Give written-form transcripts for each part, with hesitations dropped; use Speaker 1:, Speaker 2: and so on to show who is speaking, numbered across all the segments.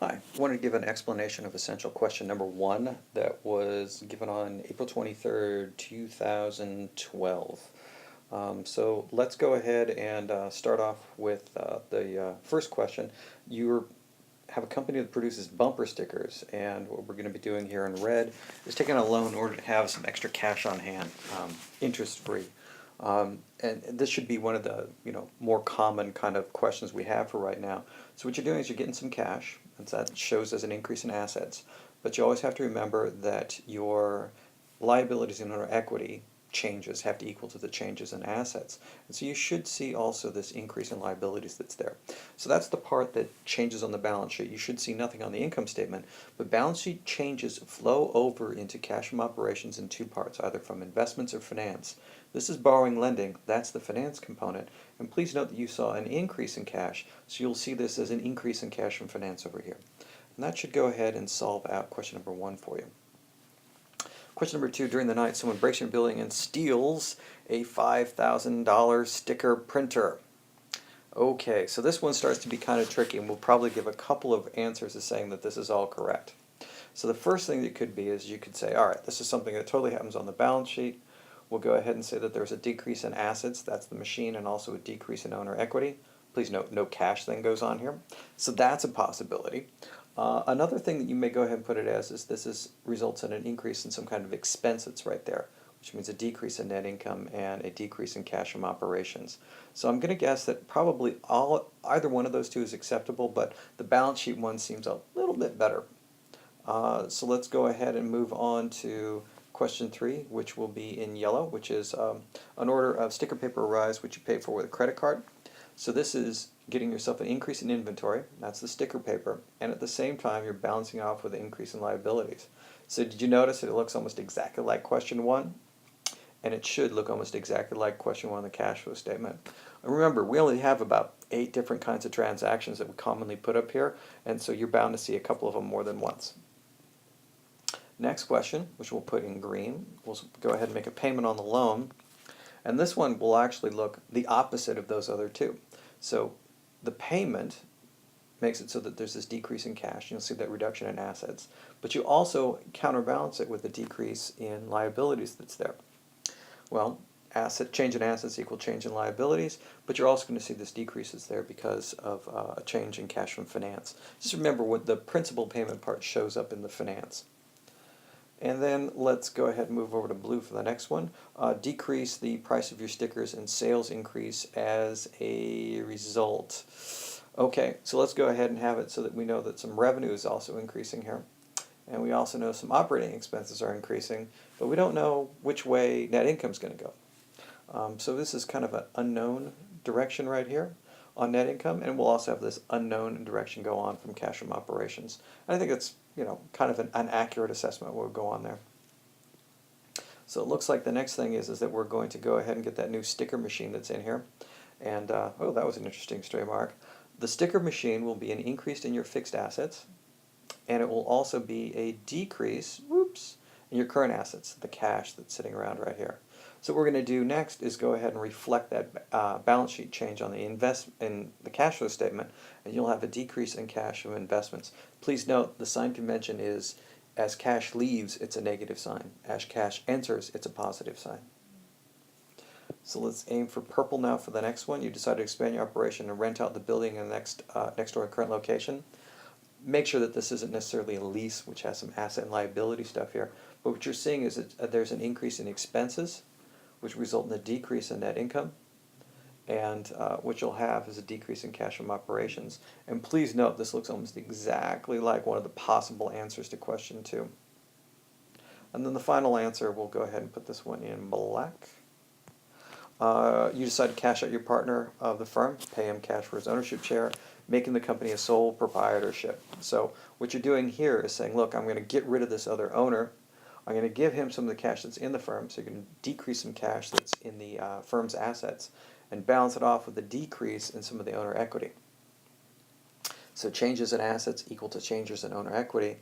Speaker 1: Hi, I wanted to give an explanation of essential question number 1 that was given on April 23rd, 2012. So let's go ahead and start off with the first question. You have a company that produces bumper stickers, and what we're going to be doing here in red is taking a loan in order to have some extra cash on hand, interest-free. And this should be one of the more common kind of questions we have for right now. So what you're doing is you're getting some cash, and that shows as an increase in assets. But you always have to remember that your liabilities and owner equity changes have to equal to the changes in assets. And so you should see also this increase in liabilities that's there. So that's the part that changes on the balance sheet. You should see nothing on the income statement, but balance sheet changes flow over into cash from operations in two parts, either from investments or finance. This is borrowing, lending, that's the finance component. And please note that you saw an increase in cash, so you'll see this as an increase in cash from finance over here. And that should go ahead and solve out question number 1 for you. Question number 2, during the night someone breaks your building and steals a $5,000 sticker printer. Okay, so this one starts to be kind of tricky, and we'll probably give a couple of answers as saying that this is all correct. So the first thing that could be is you could say, all right, this is something that totally happens on the balance sheet. We'll go ahead and say that there's a decrease in assets, that's the machine, and also a decrease in owner equity. Please note, no cash then goes on here. So that's a possibility. Another thing that you may go ahead and put it as is this results in an increase in some kind of expense that's right there, which means a decrease in net income and a decrease in cash from operations. So I'm going to guess that probably either one of those two is acceptable, but the balance sheet one seems a little bit better. So let's go ahead and move on to question 3, which will be in yellow, which is an order of sticker paper arrives which you pay for with a credit card. So this is getting yourself an increase in inventory, that's the sticker paper, and at the same time you're balancing off with an increase in liabilities. So did you notice that it looks almost exactly like question 1? And it should look almost exactly like question 1 on the cash flow statement. And remember, we only have about 8 different kinds of transactions that we commonly put up here, and so you're bound to see a couple of them more than once. Next question, which we'll put in green, we'll go ahead and make a payment on the loan. And this one will actually look the opposite of those other two. So the payment makes it so that there's this decrease in cash. You'll see that reduction in assets. But you also counterbalance it with the decrease in liabilities that's there. Well, change in assets equal change in liabilities, but you're also going to see this decreases there because of a change in cash from finance. Just remember what the principal payment part shows up in the finance. And then let's go ahead and move over to blue for the next one. Decrease the price of your stickers and sales increase as a result. Okay, so let's go ahead and have it so that we know that some revenue is also increasing here. And we also know some operating expenses are increasing, but we don't know which way net income is going to go. So this is kind of an unknown direction right here on net income, and we'll also have this unknown direction go on from cash from operations. And I think it's kind of an accurate assessment what would go on there. So it looks like the next thing is that we're going to go ahead and get that new sticker machine that's in here. And, oh, that was an interesting stray mark. The sticker machine will be an increase in your fixed assets, and it will also be a decrease, in your current assets, the cash that's sitting around right here. So what we're going to do next is go ahead and reflect that balance sheet change on the cash flow statement, and you'll have a decrease in cash from investments. Please note the sign convention is as cash leaves, it's a negative sign. As cash enters, it's a positive sign. So let's aim for purple now for the next one. You decide to expand your operation and rent out the building in the next door current location. Make sure that this isn't necessarily a lease, which has some asset and liability stuff here. But what you're seeing is that there's an increase in expenses, which result in a decrease in net income, and what you'll have is a decrease in cash from operations. And please note, this looks almost exactly like one of the possible answers to question 2. And then the final answer, we'll go ahead and put this one in black. You decide to cash out your partner of the firm, pay him cash for his ownership share, making the company a sole proprietorship. So what you're doing here is saying, look, I'm going to get rid of this other owner. I'm going to give him some of the cash that's in the firm, so you're going to decrease some cash that's in the firm's assets and balance it off with a decrease in some of the owner equity. So changes in assets equal to changes in owner equity.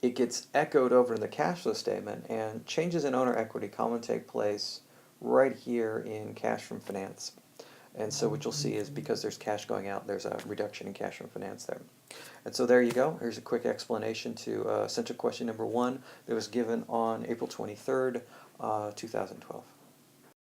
Speaker 1: It gets echoed over in the cash flow statement, and changes in owner equity commonly take place right here in cash from finance. And so what you'll see is because there's cash going out, there's a reduction in cash from finance there. And so there you go. Here's a quick explanation to essential question number 1 that was given on April 23rd, 2012.